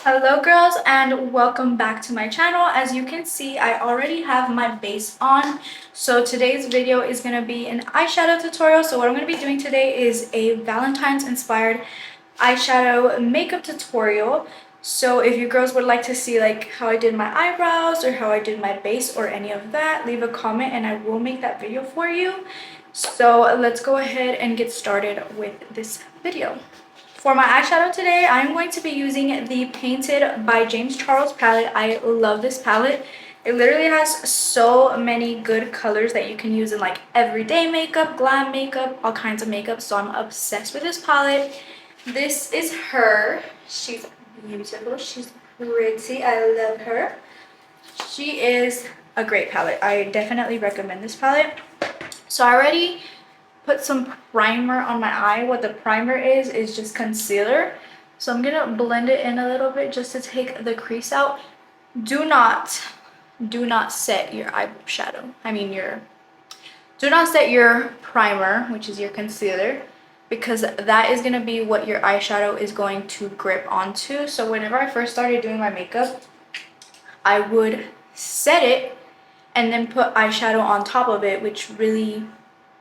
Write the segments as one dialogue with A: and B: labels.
A: Hello girls and welcome back to my channel. As you can see, I already have my base on. So today's video is going to be an eyeshadow tutorial. So what I'm going to be doing today is a Valentine's inspired eyeshadow makeup tutorial. So if you girls would like to see like how I did my eyebrows or how I did my base or any of that, leave a comment and I will make that video for you. So let's go ahead and get started with this video. For my eyeshadow today, I'm going to be using the Painted by James Charles palette. I love this palette. It literally has so many good colors that you can use in like everyday makeup, glam makeup, all kinds of makeup. So I'm obsessed with this palette. This is her. She's beautiful. She's pretty. I love her. She is a great palette. I definitely recommend this palette. So I already put some primer on my eye. What the primer is just concealer. So I'm gonna blend it in a little bit just to take the crease out. Do not set your eyeshadow. Do not set your primer, which is your concealer, because that is gonna be what your eyeshadow is going to grip onto. So whenever I first started doing my makeup, I would set it and then put eyeshadow on top of it, which really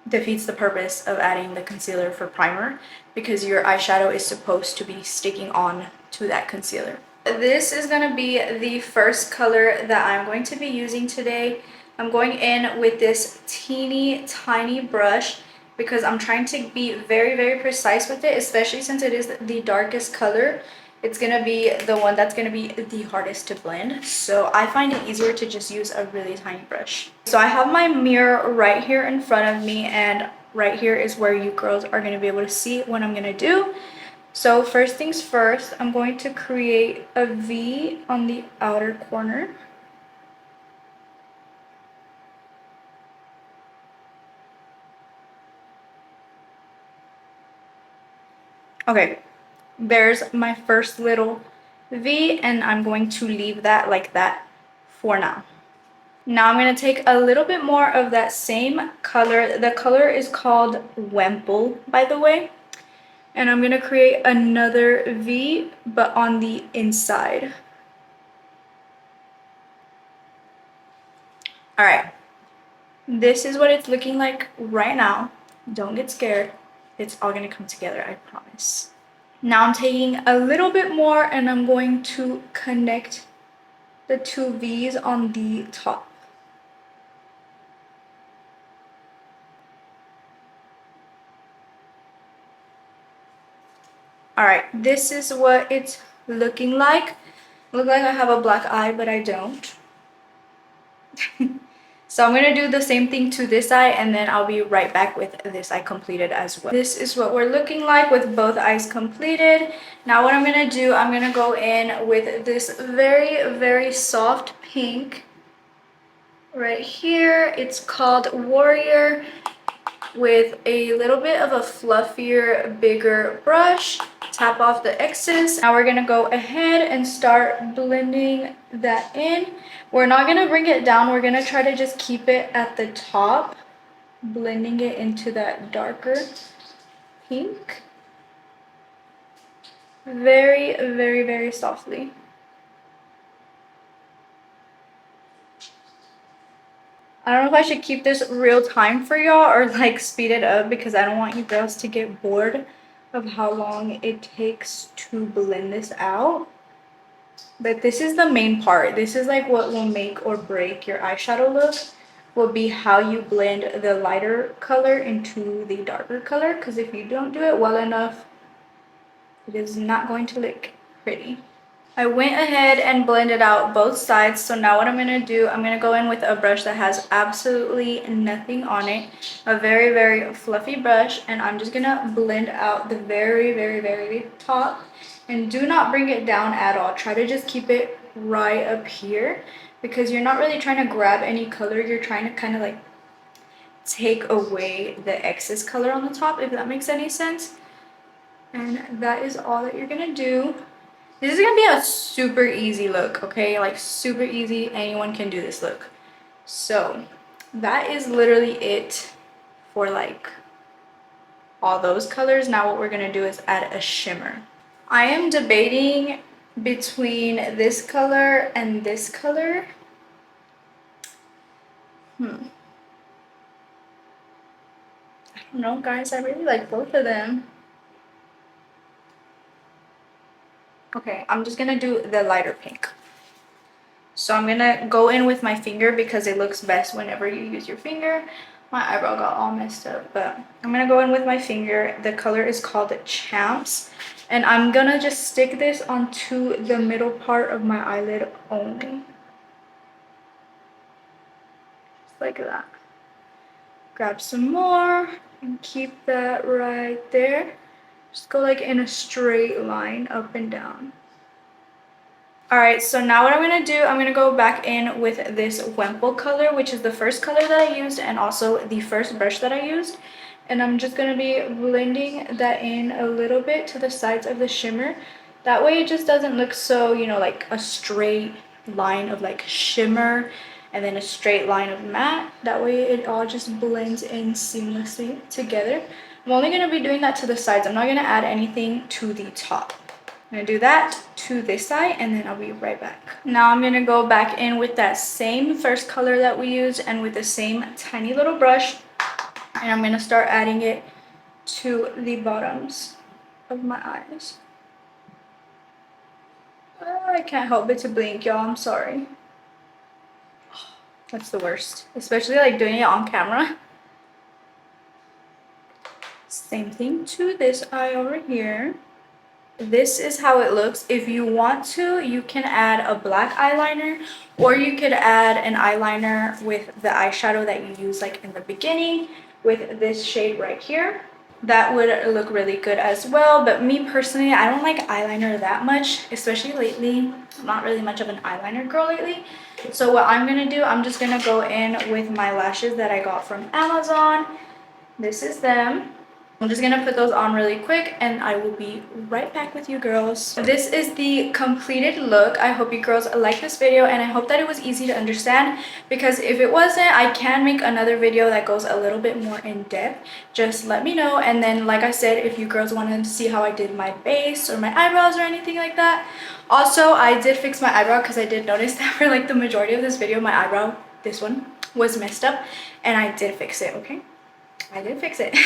A: defeats the purpose of adding the concealer for primer, because your eyeshadow is supposed to be sticking on to that concealer. This is going to be the first color that I'm going to be using today. I'm going in with this teeny tiny brush because I'm trying to be very precise with it, especially since it is the darkest color. It's going to be the one that's going to be the hardest to blend. So I find it easier to just use a really tiny brush. So I have my mirror right here in front of me, and right here is where you girls are going to be able to see what I'm going to do. So first things first, I'm going to create a V on the outer corner. Okay. There's my first little V, and I'm going to leave that like that for now. Now I'm going to take a little bit more of that same color. The color is called Wemple, by the way. And I'm going to create another V, but on the inside. Alright. This is what it's looking like right now. Don't get scared. It's all going to come together, I promise. Now I'm taking a little bit more and I'm going to connect the two V's on the top. Alright, this is what it's looking like. Look like I have a black eye, but I don't. So I'm going to do the same thing to this eye, and then I'll be right back with this eye completed as well. This is what we're looking like with both eyes completed. Now what I'm going to do, I'm going to go in with this very soft pink right here. It's called Warrior, with a little bit of a fluffier, bigger brush. Tap off the excess. Now we're gonna go ahead and start blending that in. We're not gonna bring it down. We're gonna try to just keep it at the top, blending it into that darker pink. Very softly. I don't know if I should keep this real time for y'all or like speed it up, because I don't want you girls to get bored of how long it takes to blend this out. But this is the main part. This is like what will make or break your eyeshadow look, will be how you blend the lighter color into the darker color, because if you don't do it well enough, it is not going to look pretty. I went ahead and blended out both sides. So now what I'm going to do, I'm going to go in with a brush that has absolutely nothing on it. A very fluffy brush. And I'm just going to blend out the very top. And do not bring it down at all. Try to just keep it right up here, because you're not really trying to grab any color. You're trying to kind of like take away the excess color on the top, if that makes any sense. And that is all that you're going to do. This is going to be a super easy look, okay? Like super easy. Anyone can do this look. So that is literally it for like all those colors. Now what we're going to do is add a shimmer. I am debating between this color and this color. I don't know, guys. I really like both of them. Okay, I'm just gonna do the lighter pink. So I'm gonna go in with my finger because it looks best whenever you use your finger. My eyebrow got all messed up, but I'm gonna go in with my finger. The color is called Champs. And I'm gonna just stick this onto the middle part of my eyelid only. Just like that. Grab some more and keep that right there. Just go like in a straight line up and down. Alright, so now what I'm going to do, I'm going to go back in with this Wemple color, which is the first color that I used and also the first brush that I used. And I'm just going to be blending that in a little bit to the sides of the shimmer. That way it just doesn't look so, you know, like a straight line of like shimmer and then a straight line of matte. That way it all just blends in seamlessly together. I'm only going to be doing that to the sides. I'm not going to add anything to the top. I'm gonna do that to this side and then I'll be right back. Now I'm gonna go back in with that same first color that we used and with the same tiny little brush, and I'm gonna start adding it to the bottoms of my eyes. I can't help but to blink, y'all. I'm sorry. That's the worst, especially like doing it on camera. Same thing to this eye over here. This is how it looks. If you want to, you can add a black eyeliner, or you could add an eyeliner with the eyeshadow that you use like in the beginning with this shade right here. That would look really good as well. But me personally, I don't like eyeliner that much, especially lately. I'm not really much of an eyeliner girl lately. So what I'm gonna do, I'm just gonna go in with my lashes that I got from Amazon. This is them. I'm just gonna put those on really quick and I will be right back with you girls. This is the completed look. I hope you girls like this video and I hope that it was easy to understand, because if it wasn't, I can make another video that goes a little bit more in depth. Just let me know. And then like I said, if you girls wanted to see how I did my base or my eyebrows or anything like that. Also, I did fix my eyebrow because I did notice that for like the majority of this video, my eyebrow, this one, was messed up and I did fix it, okay? I did fix it.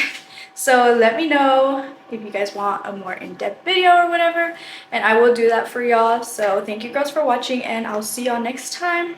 A: So let me know if you guys want a more in-depth video or whatever, and I will do that for y'all. So thank you girls for watching and I'll see y'all next time.